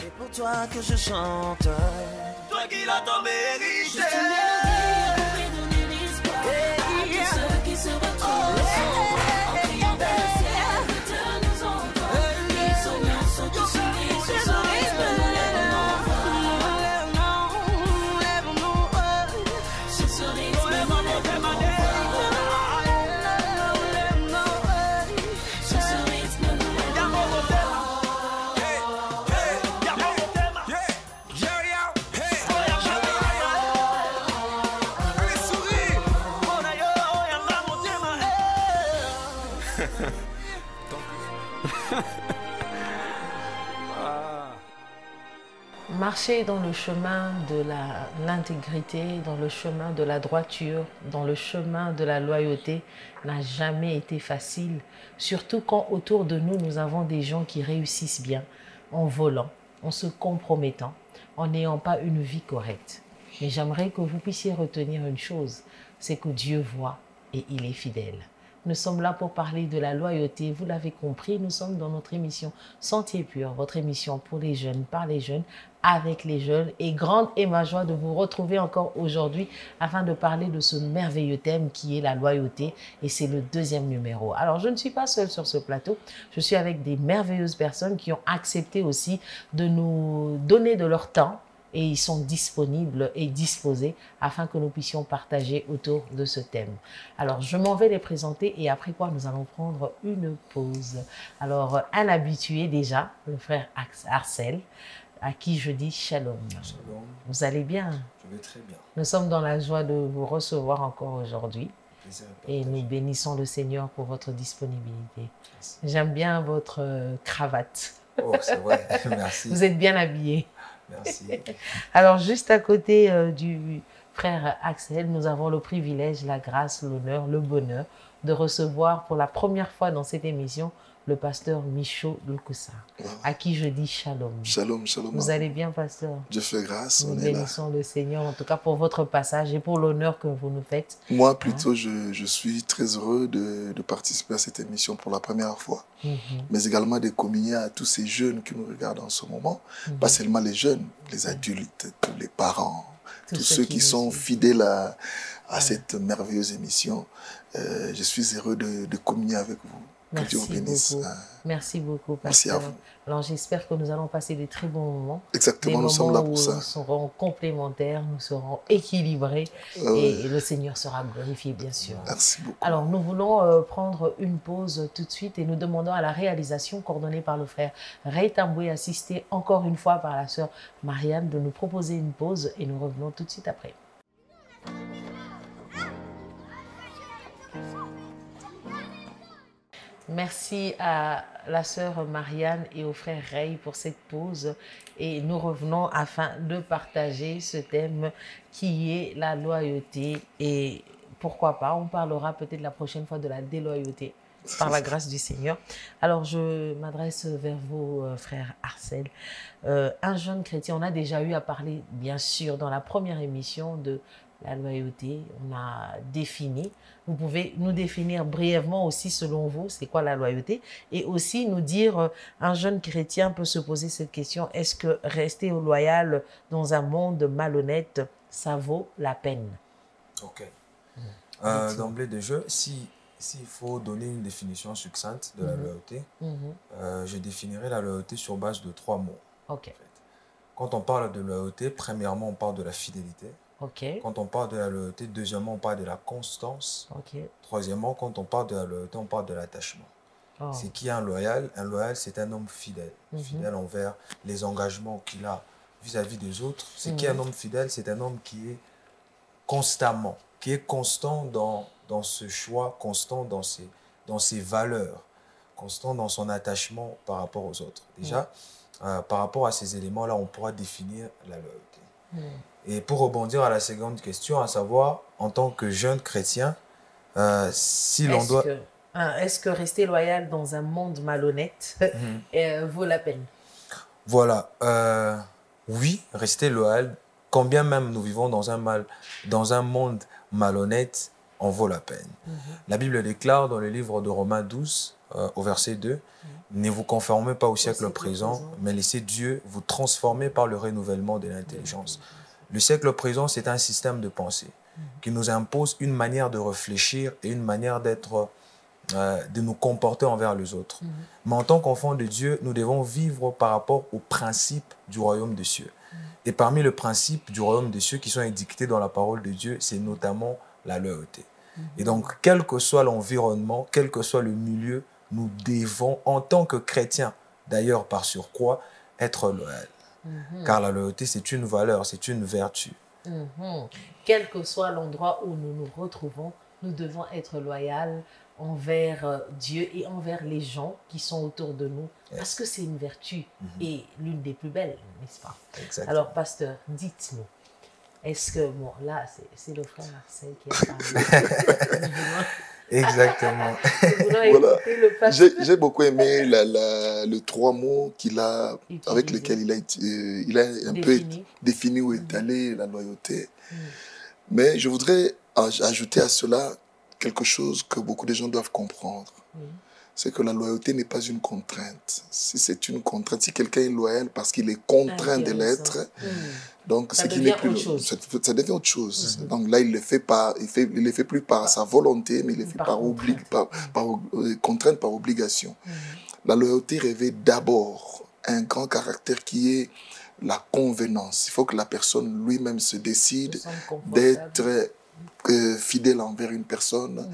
C'est pour toi que je chante. Toi qui l'as tant mérité. Juste une mélodie pour donner l'espoir à tous ceux qui se retrouvent sombres en criant vers le ciel. Dieu nous entend. Ils soignent ceux qui subissent sur ce rythme. Sur ce rythme, Marcher dans le chemin de l'intégrité, dans le chemin de la droiture, dans le chemin de la loyauté n'a jamais été facile, surtout quand autour de nous, nous avons des gens qui réussissent bien en volant, en se compromettant, en n'ayant pas une vie correcte. Mais j'aimerais que vous puissiez retenir une chose, c'est que Dieu voit et il est fidèle. Nous sommes là pour parler de la loyauté. Vous l'avez compris, nous sommes dans notre émission Sentier Pur, votre émission pour les jeunes, par les jeunes, avec les jeunes. Et grande est ma joie de vous retrouver encore aujourd'hui afin de parler de ce merveilleux thème qui est la loyauté. Et c'est le deuxième numéro. Alors, je ne suis pas seule sur ce plateau. Je suis avec des merveilleuses personnes qui ont accepté aussi de nous donner de leur temps. Et ils sont disponibles et disposés afin que nous puissions partager autour de ce thème. Alors, je m'en vais les présenter et après quoi, nous allons prendre une pause. Alors, un habitué déjà, le frère Arcel, à qui je dis shalom. Shalom. Vous allez bien? Je vais très bien. Nous sommes dans la joie de vous recevoir encore aujourd'hui. Et nous bénissons le Seigneur pour votre disponibilité. J'aime bien votre cravate. Oh, c'est vrai, merci. Vous êtes bien habillé. Merci. Alors, juste à côté du frère Axel, nous avons le privilège, la grâce, l'honneur, le bonheur de recevoir pour la première fois dans cette émission le pasteur Michaud Lukusa, à qui je dis shalom. Shalom, shalom. Vous allez bien, pasteur? Dieu fait grâce, nous on est là. bénissons le Seigneur, en tout cas pour votre passage et pour l'honneur que vous nous faites. Moi, plutôt, je suis très heureux de participer à cette émission pour la première fois, mais également de communier à tous ces jeunes qui nous regardent en ce moment, pas seulement les jeunes, les adultes, tous les parents, tous ceux qui sont fidèles à cette merveilleuse émission. Je suis heureux de communier avec vous. Que Dieu vous bénisse. Merci beaucoup, pasteur. Merci à vous. Alors, j'espère que nous allons passer des très bons moments. Exactement, nous sommes là pour ça. Nous serons complémentaires, nous serons équilibrés et le Seigneur sera glorifié, bien sûr. Merci beaucoup. Alors, nous voulons prendre une pause tout de suite et nous demandons à la réalisation coordonnée par le frère Ray Tamboué, assisté encore une fois par la sœur Marianne, de nous proposer une pause et nous revenons tout de suite après. Merci à la sœur Marianne et au frère Ray pour cette pause et nous revenons afin de partager ce thème qui est la loyauté et pourquoi pas, on parlera peut-être la prochaine fois de la déloyauté par la grâce du Seigneur. Alors je m'adresse vers vous, frère Arcel. Un jeune chrétien, on a déjà eu à parler bien sûr dans la première émission de la loyauté, on a défini. Vous pouvez nous définir brièvement aussi selon vous, c'est quoi la loyauté? Et aussi nous dire, un jeune chrétien peut se poser cette question, est-ce que rester loyal dans un monde malhonnête, ça vaut la peine? Ok. D'emblée de jeu, s'il faut donner une définition succincte de la loyauté, je définirai la loyauté sur base de 3 mots. Ok. En fait. Quand on parle de loyauté, premièrement, on parle de la fidélité. Okay. Quand on parle de la loyauté, deuxièmement, on parle de la constance. Okay. Troisièmement, quand on parle de la loyauté, on parle de l'attachement. Oh. C'est qui un loyal? Un loyal, c'est un homme fidèle. Fidèle envers les engagements qu'il a vis-à-vis des autres. C'est qui un homme fidèle? C'est un homme qui est constamment, qui est constant dans ce choix, constant dans ses valeurs, constant dans son attachement par rapport aux autres. Déjà, par rapport à ces éléments-là, on pourra définir la loyauté. Et pour rebondir à la seconde question, à savoir, en tant que jeune chrétien, si l'on doit... Est-ce que rester loyal dans un monde malhonnête vaut la peine? Voilà. Oui, rester loyal, quand bien même nous vivons dans un monde malhonnête, en vaut la peine. La Bible déclare dans le livre de Romains 12, au verset 2, ne vous conformez pas au siècle présent, mais laissez Dieu vous transformer par le renouvellement de l'intelligence. Le siècle présent, c'est un système de pensée qui nous impose une manière de réfléchir et une manière d'être, de nous comporter envers les autres. Mais en tant qu'enfants de Dieu, nous devons vivre par rapport aux principes du royaume des cieux. Et parmi les principes du royaume des cieux qui sont édictés dans la parole de Dieu, c'est notamment la loyauté. Et donc, quel que soit l'environnement, quel que soit le milieu, nous devons, en tant que chrétiens, d'ailleurs par surcroît, être loyaux. Car la loyauté, c'est une valeur, c'est une vertu. Quel que soit l'endroit où nous nous retrouvons, nous devons être loyaux envers Dieu et envers les gens qui sont autour de nous, parce que c'est une vertu et l'une des plus belles, n'est-ce pas? Exactement. Alors, pasteur, dites-nous, est-ce que, bon, là, c'est le frère Marcel qui a parlé. Exactement. Voilà. J'ai beaucoup aimé le 3 mots qu'il a, avec lesquels il a un peu défini où est allée la loyauté. Mais je voudrais ajouter à cela quelque chose que beaucoup de gens doivent comprendre. C'est que la loyauté n'est pas une contrainte. Si c'est une contrainte, si quelqu'un est loyal parce qu'il est contraint de l'être, donc ça devient autre chose. Ça devient autre chose. Donc là, il le fait pas, il le fait plus par sa volonté, mais il le fait par contrainte, par obligation. La loyauté revêt d'abord un grand caractère qui est la convenance. Il faut que la personne lui-même se décide d'être fidèle envers une personne,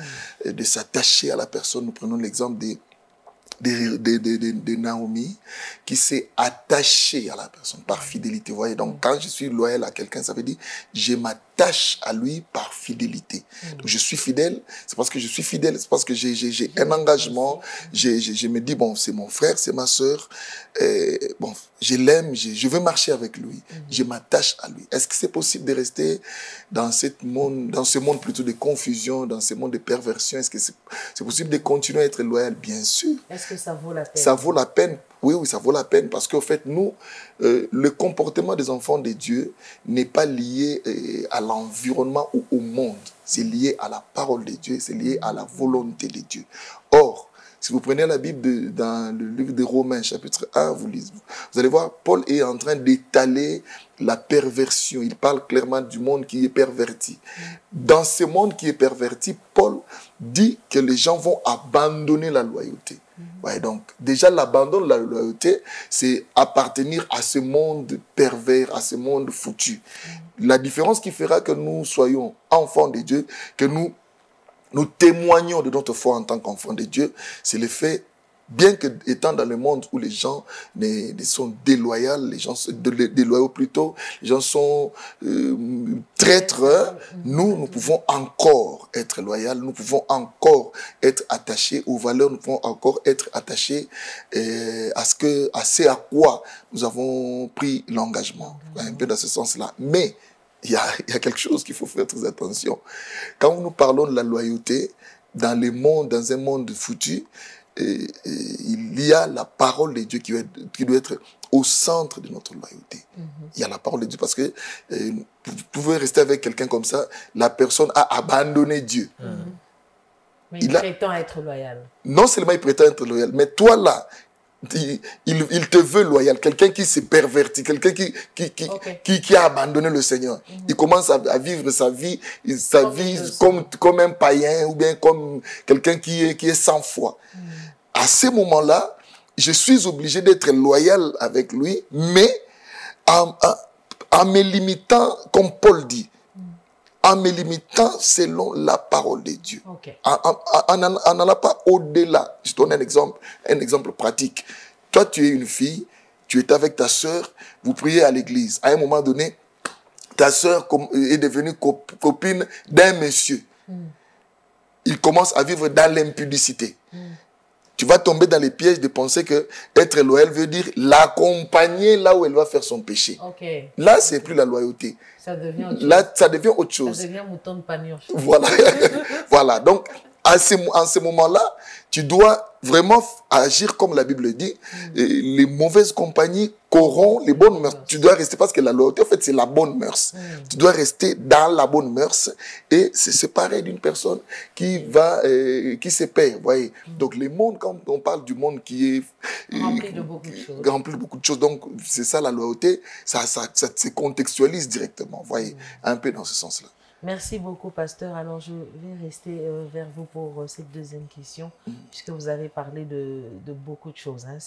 de s'attacher à la personne. Nous prenons l'exemple de Naomi, qui s'est attachée à la personne par fidélité. Vous voyez, donc quand je suis loyal à quelqu'un, ça veut dire je m'attache à lui par fidélité. Donc je suis fidèle, c'est parce que je suis fidèle, c'est parce que j'ai un engagement, je me dis, bon, c'est mon frère, c'est ma soeur, bon, je l'aime, je veux marcher avec lui, je m'attache à lui. Est-ce que c'est possible de rester dans ce monde plutôt de confusion, dans ce monde de perversion? Est-ce que c'est possible de continuer à être loyal? Bien sûr. Est-ce que ça vaut la peine? Ça vaut la peine. Oui, ça vaut la peine parce qu'en fait, nous, le comportement des enfants de Dieu n'est pas lié à l'environnement ou au monde. C'est lié à la parole de Dieu, c'est lié à la volonté de Dieu. Or, si vous prenez la Bible dans le livre de Romains, chapitre 1, vous allez voir, Paul est en train d'étaler la perversion. Il parle clairement du monde qui est perverti. Dans ce monde qui est perverti, Paul dit que les gens vont abandonner la loyauté. Ouais, donc, déjà, l'abandon de la loyauté, c'est appartenir à ce monde pervers, à ce monde foutu. La différence qui fera que nous soyons enfants de Dieu, que nous témoignons de notre foi en tant qu'enfants de Dieu, c'est le fait, bien que étant dans le monde où les gens sont déloyaux, les gens sont déloyaux plutôt, les gens sont traîtres, nous pouvons encore être loyaux, nous pouvons encore être attachés aux valeurs, nous pouvons encore être attachés à ce à quoi nous avons pris l'engagement, un peu dans ce sens-là. Mais il y a quelque chose qu'il faut faire très attention. Quand nous parlons de la loyauté, dans un monde foutu, il y a la parole de Dieu qui doit être au centre de notre loyauté. Il y a la parole de Dieu parce que vous pouvez rester avec quelqu'un comme ça, la personne a abandonné Dieu. Mais il prétend être loyal. Non seulement il prétend être loyal, mais toi là, il te veut loyal, quelqu'un qui s'est perverti, quelqu'un qui a abandonné le Seigneur. Il commence à vivre sa vie comme un païen ou bien comme quelqu'un qui est sans foi. À ce moment-là, je suis obligé d'être loyal avec lui, mais en me limitant, comme Paul dit, en me limitant selon la parole de Dieu. En n'allant pas au-delà. Je donne un exemple pratique. Toi, tu es une fille, tu es avec ta sœur, vous priez à l'église. À un moment donné, ta sœur est devenue copine d'un monsieur. Il commence à vivre dans l'impudicité. Tu vas tomber dans les pièges de penser que être loyal veut dire l'accompagner là où elle va faire son péché. Là, c'est plus la loyauté. Ça devient autre chose. Là, ça devient autre chose. Ça devient mouton de panurge. Voilà. Voilà. Donc, en ce moment-là, tu dois vraiment agir comme la Bible dit. Et les mauvaises compagnies corrompent les bonnes mœurs. Tu dois rester, parce que la loyauté, en fait, c'est la bonne mœurs. Tu dois rester dans la bonne mœurs et se séparer d'une personne qui se perd. Voyez. Donc, le monde, quand on parle du monde qui est rempli de beaucoup de choses. Rempli de beaucoup de choses. Donc, c'est ça la loyauté. Ça se contextualise directement. Voyez. Un peu dans ce sens-là. Merci beaucoup, pasteur. Alors, je vais rester vers vous pour cette deuxième question, puisque vous avez parlé de beaucoup de choses. Hein.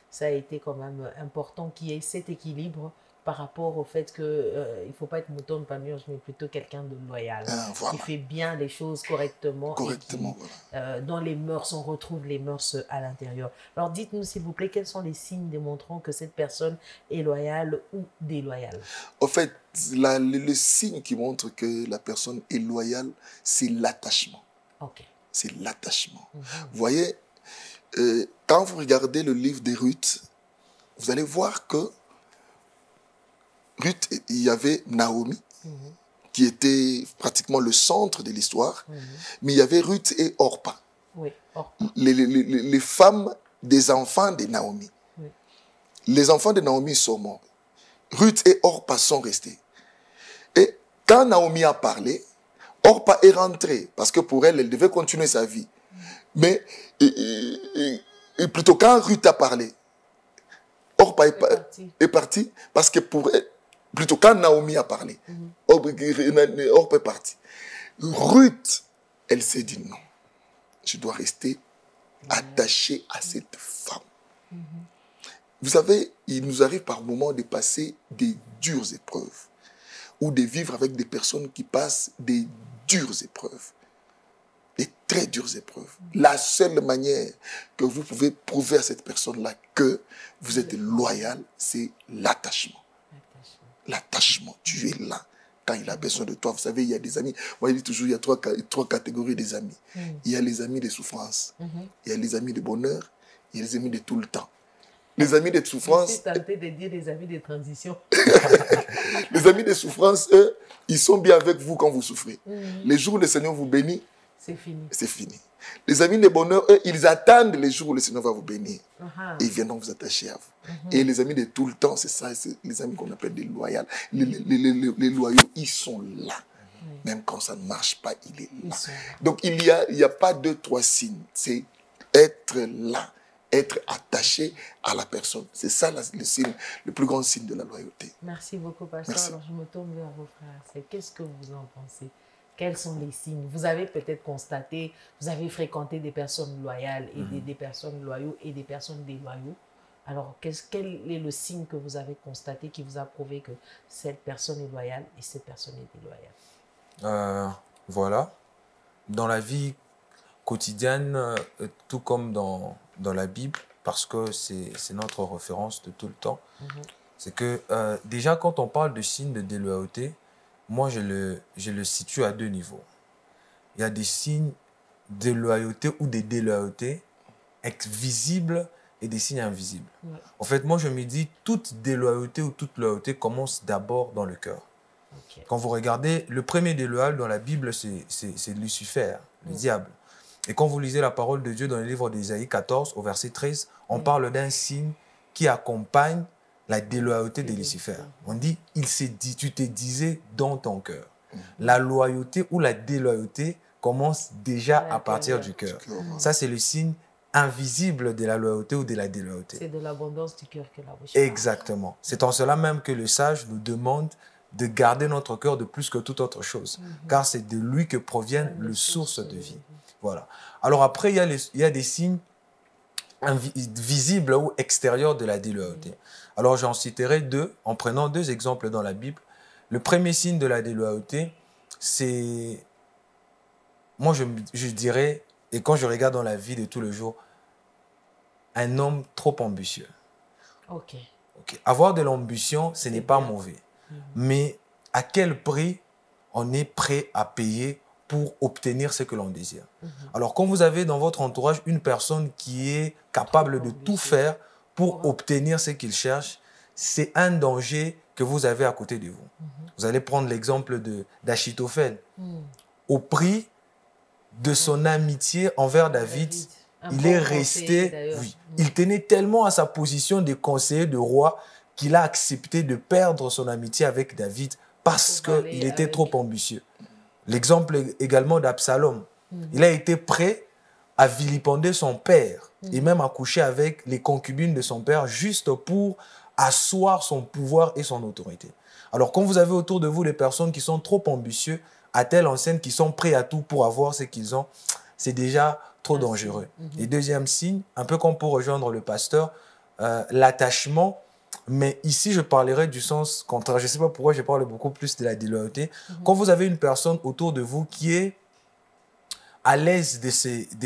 Ça a été quand même important qu'il y ait cet équilibre par rapport au fait qu'il ne faut pas être mouton de Panurge, mais plutôt quelqu'un de loyal, voilà. qui fait bien les choses correctement. Correctement, et qui, voilà. dans les mœurs, on retrouve les mœurs à l'intérieur. Alors, dites-nous, s'il vous plaît, quels sont les signes démontrant que cette personne est loyale ou déloyale? En fait, le signe qui montre que la personne est loyale, c'est l'attachement. Ok. C'est l'attachement. Vous voyez, quand vous regardez le livre des Ruth, vous allez voir que Ruth, il y avait Naomi, qui était pratiquement le centre de l'histoire, mais il y avait Ruth et Orpa, oui, Orpa. Les femmes des enfants de Naomi. Oui. Les enfants de Naomi sont morts. Ruth et Orpa sont restés. Et quand Naomi a parlé, Orpa est rentrée, parce que pour elle, elle devait continuer sa vie. Mais et plutôt quand Ruth a parlé, Orpa est partie, parce que pour elle, plutôt quand Naomi a parlé, Orpa est partie. Ruth, elle s'est dit non, je dois rester attachée à cette femme. Vous savez, il nous arrive par moments de passer des dures épreuves ou de vivre avec des personnes qui passent des dures épreuves, des très dures épreuves. La seule manière que vous pouvez prouver à cette personne-là que vous êtes loyal, c'est l'attachement. L'attachement, tu es là quand il a besoin de toi. Vous savez, il y a des amis. Moi, je dis toujours, il y a trois catégories des amis. Il y a les amis de souffrance, il y a les amis de bonheur, il y a les amis de tout le temps. Les amis de souffrance... Je suis tentée de dire les amis de transition. Les amis de souffrance, eux, ils sont bien avec vous quand vous souffrez. Les jours où le Seigneur vous bénit, c'est fini. C'est fini. Les amis de bonheur, eux, ils attendent les jours où le Seigneur va vous bénir. Et ils viendront vous attacher à vous. Et les amis de tout le temps, c'est ça, c'est les amis qu'on appelle des loyaux. Les loyaux, ils sont là. Même quand ça ne marche pas, il est là. Donc, il y a pas deux, trois signes. C'est être là, être attaché à la personne. C'est ça le signe, le plus grand signe de la loyauté. Merci beaucoup, pasteur. Merci. Alors, je me tourne vers vos frères. Qu'est-ce que vous en pensez? Quels sont les signes? Vous avez peut-être constaté, vous avez fréquenté des personnes loyales et des personnes loyaux et des personnes déloyaux. Alors, quel est le signe que vous avez constaté qui vous a prouvé que cette personne est loyale et cette personne est déloyale? Voilà. Dans la vie quotidienne, tout comme dans la Bible, parce que c'est notre référence de tout le temps, c'est que déjà quand on parle de signes de déloyauté, moi je le situe à deux niveaux. Il y a des signes de loyauté ou de déloyauté visibles et des signes invisibles. Ouais. En fait, moi je me dis, toute déloyauté ou toute loyauté commence d'abord dans le cœur. Okay. Quand vous regardez, le premier déloyal dans la Bible, c'est Lucifer, le diable. Et quand vous lisez la parole de Dieu dans le livre d'Ésaïe 14, au verset 13, on parle d'un signe qui accompagne la déloyauté de Lucifer. On dit, tu te disais dans ton cœur. La loyauté ou la déloyauté commence déjà à partir du cœur. Ça, c'est le signe invisible de la loyauté ou de la déloyauté. C'est de l'abondance du cœur que la bouche. Exactement. C'est en cela même que le sage nous demande de garder notre cœur de plus que toute autre chose, car c'est de lui que proviennent les sources de vie. Voilà. Alors après, il y a des signes visibles ou extérieurs de la déloyauté. Alors j'en citerai deux, en prenant deux exemples dans la Bible. Le premier signe de la déloyauté, c'est, moi je dirais, et quand je regarde dans la vie de tous les jours, un homme trop ambitieux. Ok. Avoir de l'ambition, ce n'est pas mauvais. Mais à quel prix on est prêt à payer pour obtenir ce que l'on désire. Alors, quand vous avez dans votre entourage une personne qui est capable de tout faire pour obtenir ce qu'il cherche, c'est un danger que vous avez à côté de vous. Vous allez prendre l'exemple d'Achitophel. Au prix de son amitié envers David, il est resté, oui, il tenait tellement à sa position de conseiller de roi qu'il a accepté de perdre son amitié avec David parce qu'il était trop ambitieux. L'exemple également d'Absalom. Il a été prêt à vilipender son père et même à coucher avec les concubines de son père juste pour asseoir son pouvoir et son autorité. Alors, quand vous avez autour de vous des personnes qui sont trop ambitieux, à telle enseigne, qui sont prêts à tout pour avoir ce qu'ils ont, c'est déjà trop dangereux. Et deuxième signe, un peu comme pour rejoindre le pasteur, l'attachement, mais ici je parlerai du sens contraire. Je ne sais pas pourquoi je parle beaucoup plus de la déloyauté. Quand vous avez une personne autour de vous qui est à l'aise de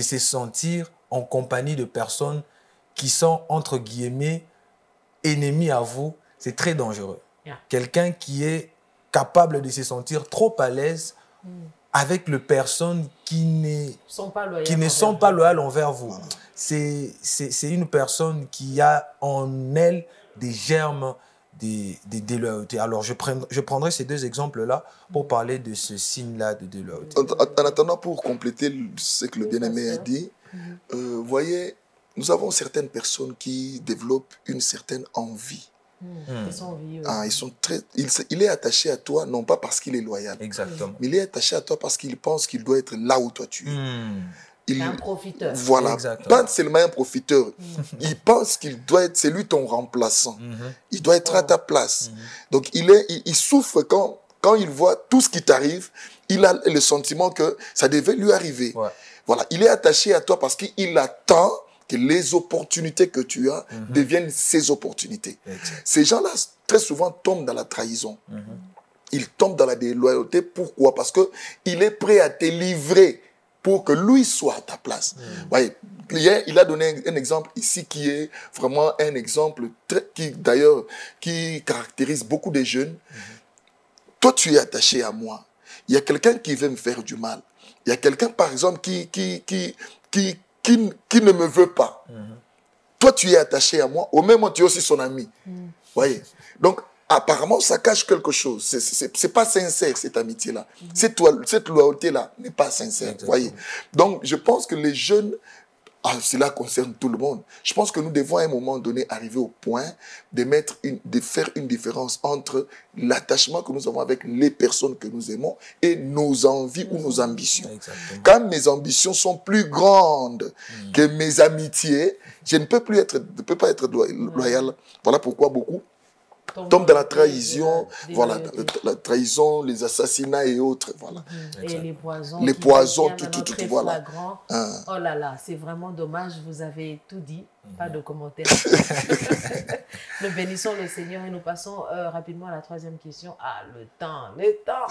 se sentir en compagnie de personnes qui sont, entre guillemets, ennemis à vous, c'est très dangereux. Quelqu'un qui est capable de se sentir trop à l'aise avec les personnes qui ne sont pas loyales envers vous. C'est une personne qui a en elle des germes de déloyauté. Alors, je prendrai ces deux exemples-là pour parler de ce signe-là de déloyauté. En attendant, pour compléter ce que le bien-aimé a dit, voyez, nous avons certaines personnes qui développent une certaine envie. Il est attaché à toi, non pas parce qu'il est loyal. Exactement. Mais il est attaché à toi parce qu'il pense qu'il doit être là où toi tu es. Il est un profiteur. Voilà, pas seulement un profiteur. Il pense qu'il doit être, c'est lui ton remplaçant. Il doit être à ta place. Donc il souffre quand il voit tout ce qui t'arrive. Il a le sentiment que ça devait lui arriver. Voilà, il est attaché à toi parce qu'il attend que les opportunités que tu as deviennent ses opportunités. Ces gens-là, très souvent, tombent dans la trahison. Ils tombent dans la déloyauté. Pourquoi? Parce qu'il est prêt à te livrer pour que lui soit à ta place. Voyez, il a donné un exemple ici qui est vraiment un exemple qui caractérise beaucoup de jeunes. Toi, tu es attaché à moi. Il y a quelqu'un qui veut me faire du mal. Il y a quelqu'un, par exemple, qui ne me veut pas. Toi, tu es attaché à moi. Au même moment, tu es aussi son ami. Voyez. Donc, apparemment, ça cache quelque chose. C'est pas sincère, cette amitié-là. Cette loyauté-là n'est pas sincère. Voyez. Donc, je pense que les jeunes, cela concerne tout le monde. Je pense que nous devons à un moment donné arriver au point de faire une différence entre l'attachement que nous avons avec les personnes que nous aimons et nos envies ou nos ambitions. Quand mes ambitions sont plus grandes que mes amitiés, je ne peux pas être loyal. Voilà pourquoi beaucoup tombent dans la trahison, voilà, la trahison, les assassinats et autres, voilà. Et les poisons, tout, voilà. Oh là là, c'est vraiment dommage, vous avez tout dit, pas de commentaires. Nous bénissons le Seigneur et nous passons rapidement à la troisième question. Le temps.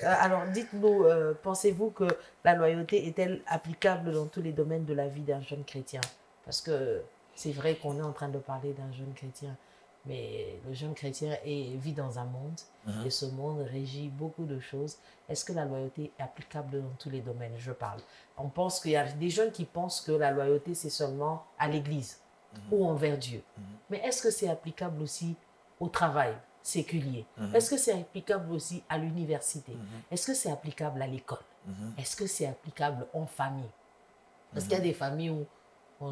Alors, dites-nous, pensez-vous que la loyauté est-elle applicable dans tous les domaines de la vie d'un jeune chrétien? Parce que c'est vrai qu'on est en train de parler d'un jeune chrétien, mais le jeune chrétien vit dans un monde et ce monde régit beaucoup de choses. Est-ce que la loyauté est applicable dans tous les domaines? Je parle. On pense qu'il y a des jeunes qui pensent que la loyauté, c'est seulement à l'église ou envers Dieu. Mais est-ce que c'est applicable aussi au travail séculier? Est-ce que c'est applicable aussi à l'université? Est-ce que c'est applicable à l'école? Est-ce que c'est applicable en famille? Parce qu'il y a des familles où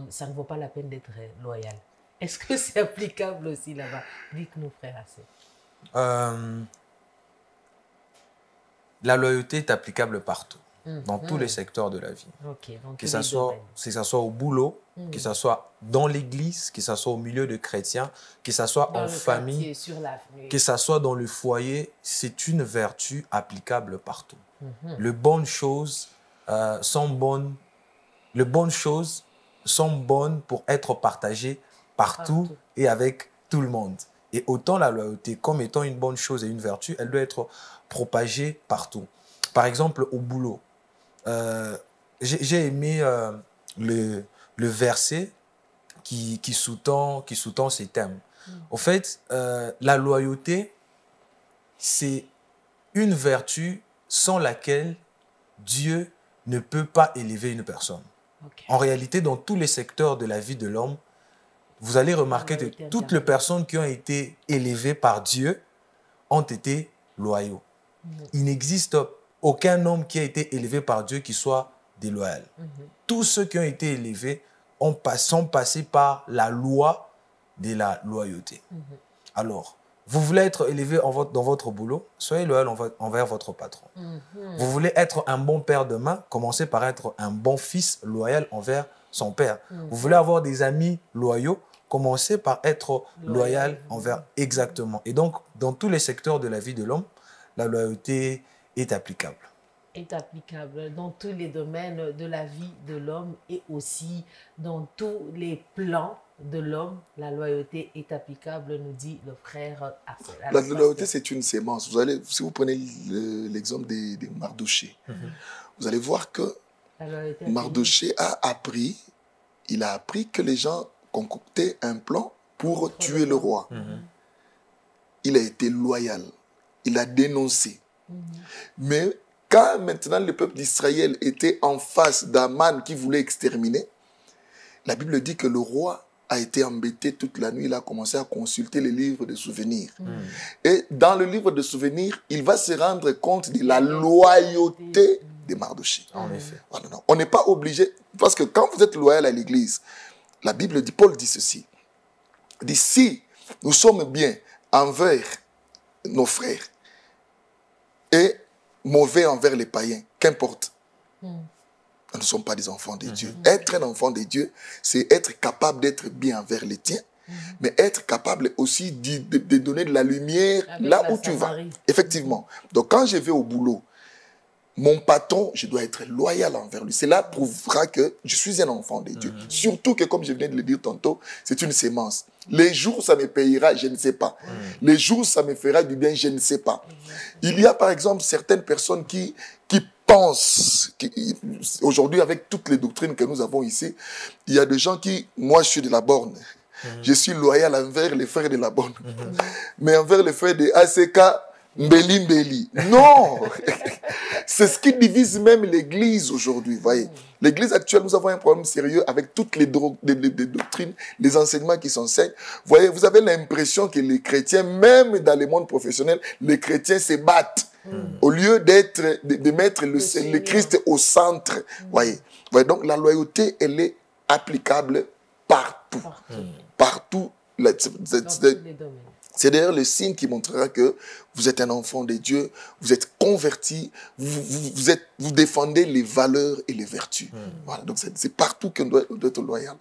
ça ne vaut pas la peine d'être loyal. Est-ce que c'est applicable aussi là-bas? Dites-nous, frère Assé. La loyauté est applicable partout, dans tous les secteurs de la vie. Que ce soit au boulot, que ce soit dans l'église, que ce soit au milieu de chrétiens, que ce soit en famille, que ce soit dans le foyer, c'est une vertu applicable partout. Les bonnes choses sont bonnes pour être partagées partout et avec tout le monde. Et autant la loyauté, comme étant une bonne chose et une vertu, elle doit être propagée partout. Par exemple, au boulot, j'ai aimé le verset qui sous-tend ces thèmes. Au fait, la loyauté, c'est une vertu sans laquelle Dieu ne peut pas élever une personne. En réalité, dans tous les secteurs de la vie de l'homme, vous allez remarquer que toutes les personnes qui ont été élevées par Dieu ont été loyaux. Il n'existe aucun homme qui a été élevé par Dieu qui soit déloyales. Tous ceux qui ont été élevés sont passés par la loi de la loyauté. Alors, vous voulez être élevé dans votre boulot, soyez loyal envers votre patron. Vous voulez être un bon père demain, commencez par être un bon fils loyal envers son père. Vous voulez avoir des amis loyaux, commencez par être loyal envers... Exactement. Et donc, dans tous les secteurs de la vie de l'homme, la loyauté est applicable. Est applicable dans tous les domaines de la vie de l'homme et aussi dans tous les plans de l'homme. La loyauté est applicable, nous dit le frère Axel. La loyauté, c'est une sémence. Si vous prenez l'exemple des Mardoché, vous allez voir que Mardoché a appris que les gens concoctaient un plan pour tuer le roi. Il a été loyal. Il a dénoncé. Mais quand maintenant le peuple d'Israël était en face d'Aman qui voulait exterminer, la Bible dit que le roi a été embêté toute la nuit. Il a commencé à consulter les livres de souvenirs. Et dans le livre de souvenirs, il va se rendre compte de la loyauté de Mardoché. En effet. Voilà, non. On n'est pas obligé, parce que quand vous êtes loyal à l'église, la Bible dit, Paul dit ceci, il dit, si nous sommes bien envers nos frères et mauvais envers les païens, qu'importe. Nous ne sommes pas des enfants de Dieu. Être un enfant de Dieu, c'est être capable d'être bien envers les tiens, mais être capable aussi de donner de la lumière avec là où tu vas. Effectivement. Donc quand je vais au boulot, mon patron, je dois être loyal envers lui. Cela prouvera que je suis un enfant de Dieu. Surtout que, comme je venais de le dire tantôt, c'est une sémence. Les jours, ça me payera, je ne sais pas. Les jours, ça me fera du bien, je ne sais pas. Il y a, par exemple, certaines personnes qui pensent, aujourd'hui, avec toutes les doctrines que nous avons ici, il y a des gens qui, moi, je suis de la borne. Je suis loyal envers les frères de la borne. Mais envers les frères de ACK, Mbeli. Non. C'est ce qui divise même l'église aujourd'hui, voyez. L'église actuelle, nous avons un problème sérieux avec toutes les doctrines, les enseignements qui s'enseignent. Voyez, vous avez l'impression que les chrétiens, même dans le monde professionnel, les chrétiens se battent. Au lieu de mettre le Christ au centre. Voyez. Donc la loyauté, elle est applicable partout. Partout. Dans tous les domaines. C'est d'ailleurs le signe qui montrera que vous êtes un enfant de Dieu, vous êtes converti, vous défendez les valeurs et les vertus. Voilà, donc c'est partout qu'on doit être loyal.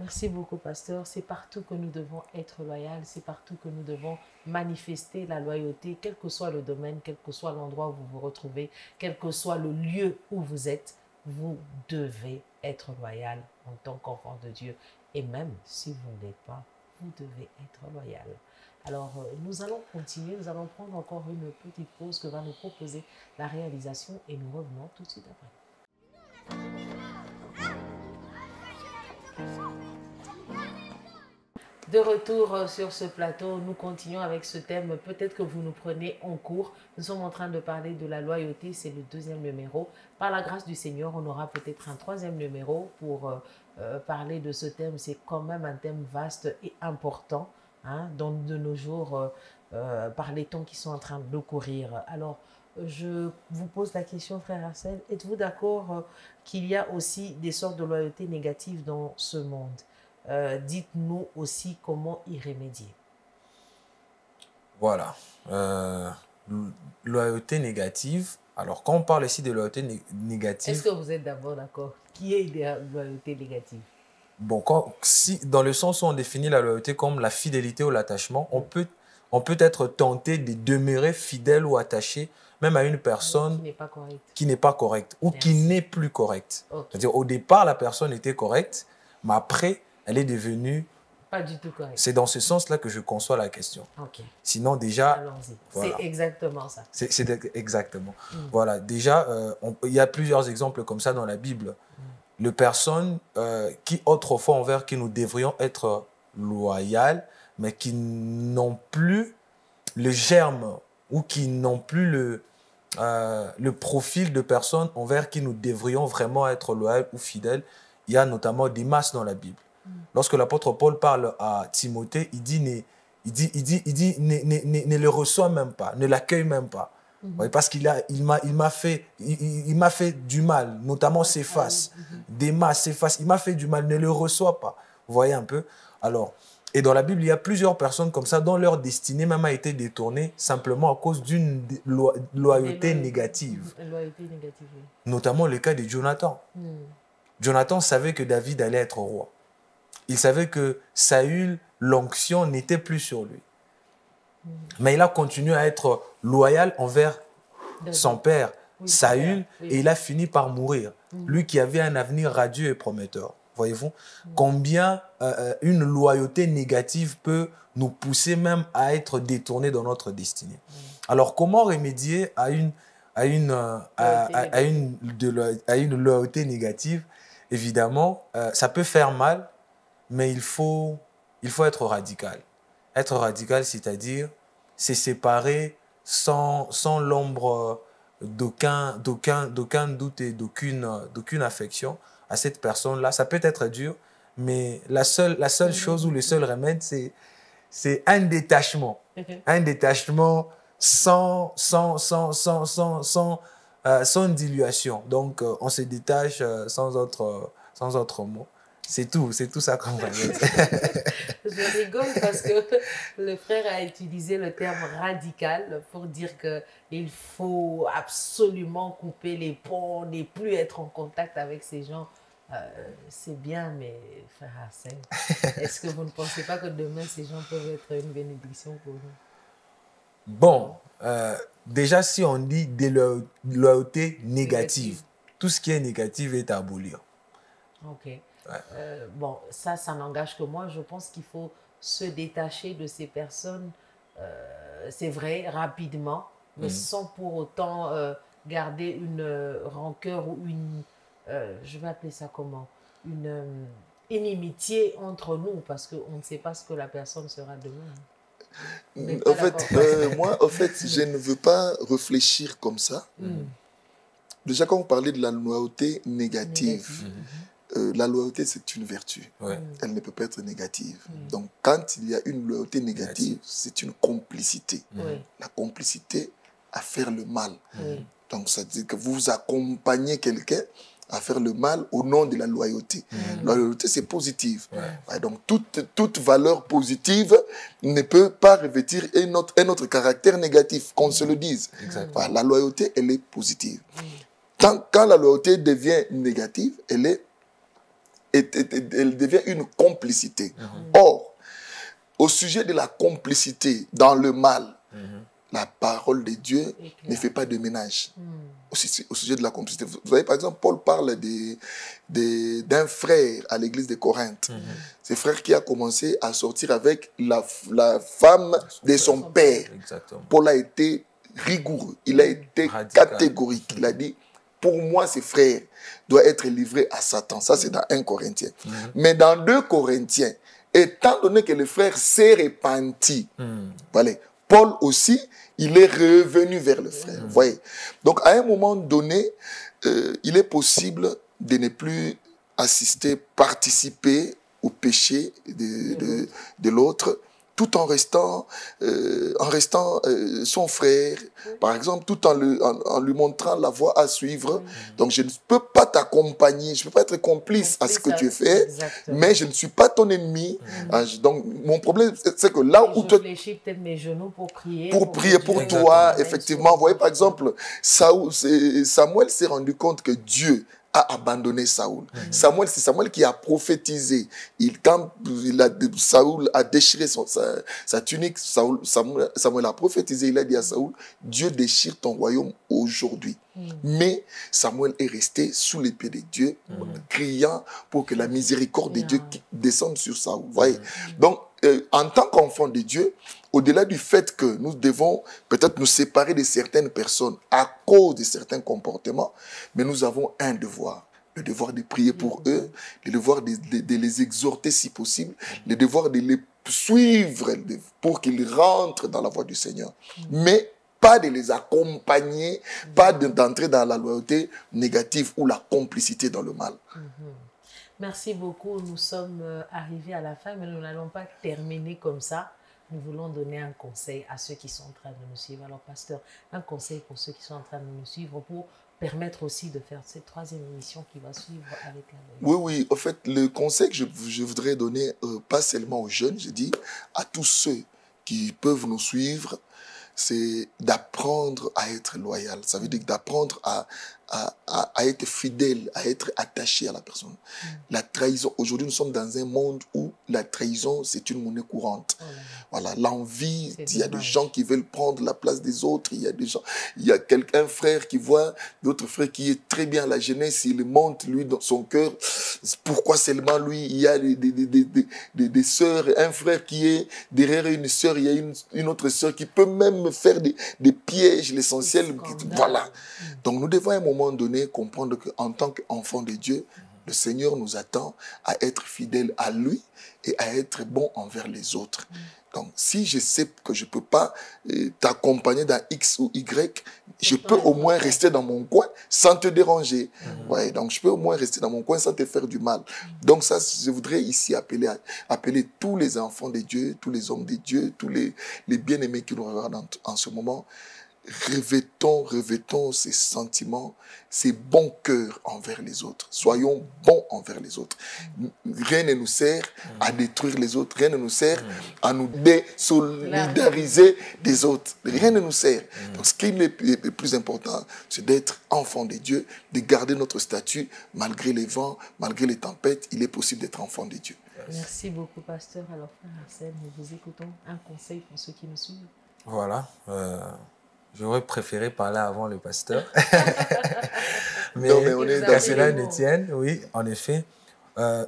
Merci beaucoup, pasteur. C'est partout que nous devons être loyaux, c'est partout que nous devons manifester la loyauté, quel que soit le domaine, quel que soit l'endroit où vous vous retrouvez, quel que soit le lieu où vous êtes, vous devez être loyal en tant qu'enfant de Dieu. Et même si vous ne l'êtes pas, vous devez être loyal. Alors, nous allons continuer, nous allons prendre encore une petite pause que va nous proposer la réalisation et nous revenons tout de suite après. De retour sur ce plateau, nous continuons avec ce thème. Peut-être que vous nous prenez en cours. Nous sommes en train de parler de la loyauté, c'est le 2e numéro. Par la grâce du Seigneur, on aura peut-être un 3e numéro pour parler de ce thème. C'est quand même un thème vaste et important. Donc de nos jours, par les temps qui sont en train de courir. Alors, je vous pose la question, frère Axel, êtes-vous d'accord qu'il y a aussi des sortes de loyauté négatives dans ce monde? Dites-nous aussi comment y remédier. Voilà. Loyauté négative. Alors, quand on parle ici de loyauté négative... Est-ce que vous êtes d'abord d'accord? Qui est des loyautés négatives? Bon, si, dans le sens où on définit la loyauté comme la fidélité ou l'attachement, on peut être tenté de demeurer fidèle ou attaché même à une personne qui n'est pas correcte ou qui n'est plus correcte. C'est-à-dire, au départ, la personne était correcte, mais après, elle est devenue... Pas du tout correcte. C'est dans ce sens-là que je conçois la question. Sinon, déjà... Allons-y. Voilà. C'est exactement ça. C'est exactement. Voilà. Déjà, il y a plusieurs exemples comme ça dans la Bible. Les personnes qui autrefois envers qui nous devrions être loyales, mais qui n'ont plus le germe ou qui n'ont plus le profil de personnes envers qui nous devrions vraiment être loyaux ou fidèles. Il y a notamment Démas dans la Bible. Lorsque l'apôtre Paul parle à Timothée, il dit ne le reçois même pas, ne l'accueille même pas. Oui, parce qu'il m'a fait du mal, notamment ses faces, des masses, ses faces. Il m'a fait du mal, ne le reçois pas. Vous voyez un peu? Alors, et dans la Bible, il y a plusieurs personnes comme ça dont leur destinée même a été détournée simplement à cause d'une loyauté négative. Loyauté négative, oui. Notamment le cas de Jonathan. Jonathan savait que David allait être roi. Il savait que Saül, l'onction n'était plus sur lui. Mais il a continué à être loyal envers son père, Saül, et il a fini par mourir. Lui qui avait un avenir radieux et prometteur. Voyez-vous, combien une loyauté négative peut nous pousser même à être détournés dans notre destinée. Alors, comment remédier à une loyauté négative? Évidemment, ça peut faire mal, mais il faut être radical. Être radical, c'est-à-dire se séparer sans l'ombre d'aucun doute et d'aucune affection à cette personne-là. Ça peut être dur, mais la seule chose ou le seul remède, c'est un détachement. Un détachement sans dilution. Donc, on se détache sans autre mot. C'est tout ça qu'on va dire. Je rigole parce que le frère a utilisé le terme radical pour dire qu'il faut absolument couper les ponts, ne plus être en contact avec ces gens. C'est bien, mais frère Hassan, est-ce que vous ne pensez pas que demain, ces gens peuvent être une bénédiction pour nous? Bon, déjà, si on dit des loyautés négatives, tout ce qui est négatif est à abolir. Ok. Bon, ça n'engage que moi. Je pense qu'il faut se détacher de ces personnes, c'est vrai, rapidement, mais sans pour autant garder une rancœur ou une, je vais appeler ça comment, une inimitié entre nous, parce qu'on ne sait pas ce que la personne sera demain. En fait, moi, je ne veux pas réfléchir comme ça. Déjà, quand vous parlez de la loyauté négative, la loyauté, c'est une vertu. Elle ne peut pas être négative. Donc, quand il y a une loyauté négative, c'est une complicité. La complicité à faire le mal. Donc, ça veut dire que vous accompagnez quelqu'un à faire le mal au nom de la loyauté. La loyauté, c'est positive. Donc, toute valeur positive ne peut pas revêtir un autre caractère négatif, qu'on se le dise. La loyauté, elle est positive. Quand la loyauté devient négative, elle devient une complicité. Or, au sujet de la complicité dans le mal, la parole de Dieu ne fait pas de ménage. Au sujet de la complicité. Vous voyez, par exemple, Paul parle d'un frère à l'église de Corinthe. Ce frère qui a commencé à sortir avec la femme de son père. Paul a été rigoureux, il a été catégorique. Il a dit, pour moi, ce frère doit être livré à Satan. Ça, c'est dans 1 Corinthiens. Mais dans 2 Corinthiens, étant donné que le frère s'est repenti, voilà, Paul aussi, il est revenu vers le frère. Voyez. Donc, à un moment donné, il est possible de ne plus participer au péché de l'autre, tout en restant son frère, par exemple, tout en lui montrant la voie à suivre. Donc, je ne peux pas t'accompagner, je ne peux pas être complice à ce que tu fais, mais je ne suis pas ton ennemi. Donc, mon problème, c'est que là où tu réfléchis peut-être mes genoux pour prier pour toi, effectivement. Vous voyez, par exemple, Samuel s'est rendu compte que Dieu a abandonné Saoul. C'est Samuel qui a prophétisé. Quand Saoul a déchiré sa tunique, Samuel a prophétisé. Il a dit à Saoul, Dieu déchire ton royaume aujourd'hui. Mais Samuel est resté sous l'épée de Dieu, criant pour que la miséricorde de Dieu descende sur Saoul. Voyez. Donc, en tant qu'enfant de Dieu, au-delà du fait que nous devons peut-être nous séparer de certaines personnes à cause de certains comportements, mais nous avons un devoir. Le devoir de prier pour eux, le devoir de les exhorter si possible, le devoir de les suivre pour qu'ils rentrent dans la voie du Seigneur. Mais pas de les accompagner, pas d'entrer dans la loyauté négative ou la complicité dans le mal. Merci beaucoup. Nous sommes arrivés à la fin, mais nous n'allons pas terminer comme ça. nous voulons donner un conseil à ceux qui sont en train de nous suivre. Alors, pasteur, un conseil pour ceux qui sont en train de nous suivre pour permettre aussi de faire cette 3e émission qui va suivre avec la loyauté. Oui, en fait, le conseil que je voudrais donner, pas seulement aux jeunes, je dis à tous ceux qui peuvent nous suivre, c'est d'apprendre à être loyal. Ça veut dire d'apprendre à être fidèle, à être attaché à la personne. La trahison, aujourd'hui nous sommes dans un monde où la trahison c'est une monnaie courante. Voilà, l'envie, il y a des gens qui veulent prendre la place des autres, il y a des gens, il y a un frère qui voit l'autre frère qui est très bien à la jeunesse, il monte lui dans son cœur, pourquoi seulement lui, il y a des sœurs, un frère qui est derrière une sœur, il y a une autre sœur qui peut même faire des pièges, l'essentiel, voilà. Donc nous devons à un moment donné comprendre qu'en tant qu'enfant de Dieu, le Seigneur nous attend à être fidèles à lui et à être bon envers les autres. Donc si je sais que je ne peux pas t'accompagner dans X ou Y, je peux au moins rester dans mon coin sans te déranger. Ouais, donc je peux au moins rester dans mon coin sans te faire du mal. Donc ça, je voudrais ici appeler tous les enfants de Dieu, tous les hommes de Dieu, tous les bien-aimés qui nous regardent en ce moment. Revêtons ces sentiments, ces bons cœurs envers les autres. Soyons bons envers les autres. Rien ne nous sert à détruire les autres. Rien ne nous sert à nous désolidariser des autres. Rien ne nous sert. Donc ce qui est le plus important, c'est d'être enfant de Dieu, de garder notre statut malgré les vents, malgré les tempêtes. Il est possible d'être enfant de Dieu. Merci beaucoup, pasteur. Alors, frère Arsène, nous vous écoutons. Un conseil pour ceux qui nous suivent. Voilà. J'aurais préféré parler avant le pasteur. mais qu'à cela ne tienne, oui, en effet.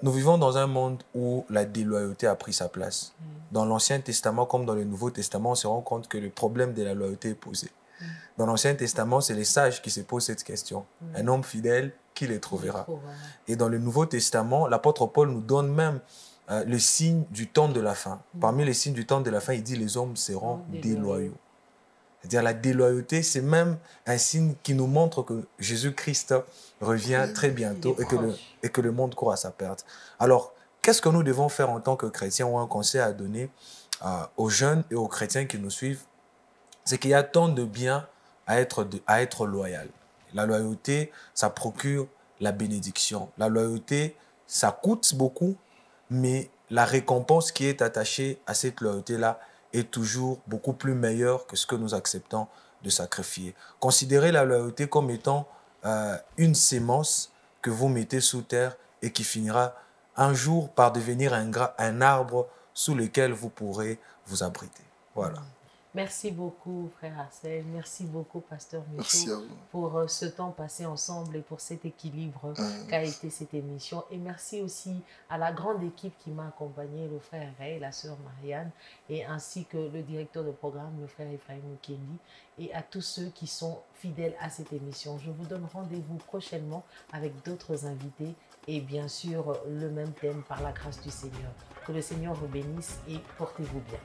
Nous vivons dans un monde où la déloyauté a pris sa place. Dans l'Ancien Testament comme dans le Nouveau Testament, on se rend compte que le problème de la loyauté est posé. Dans l'Ancien Testament, c'est les sages qui se posent cette question. Un homme fidèle, qui les trouvera? Et dans le Nouveau Testament, l'apôtre Paul nous donne même le signe du temps de la fin. Parmi les signes du temps de la fin, il dit les hommes seront déloyaux. C'est-à-dire la déloyauté, c'est même un signe qui nous montre que Jésus-Christ revient très bientôt et que le monde court à sa perte. Alors, qu'est-ce que nous devons faire en tant que chrétiens ou un conseil à donner aux jeunes et aux chrétiens qui nous suivent? C'est qu'il y a tant de bien à être loyal. La loyauté, ça procure la bénédiction. La loyauté, ça coûte beaucoup, mais la récompense qui est attachée à cette loyauté-là est toujours beaucoup plus meilleure que ce que nous acceptons de sacrifier. Considérez la loyauté comme étant une sémence que vous mettez sous terre et qui finira un jour par devenir un arbre sous lequel vous pourrez vous abriter. Voilà. Merci beaucoup, frère Arsène. Merci beaucoup, pasteur Michaud, pour ce temps passé ensemble et pour cet équilibre qu'a été cette émission. Et merci aussi à la grande équipe qui m'a accompagné, le frère Ray, la sœur Marianne, et ainsi que le directeur de programme, le frère Ephraim Mukendi, et à tous ceux qui sont fidèles à cette émission. Je vous donne rendez-vous prochainement avec d'autres invités et bien sûr le même thème par la grâce du Seigneur. Que le Seigneur vous bénisse et portez-vous bien.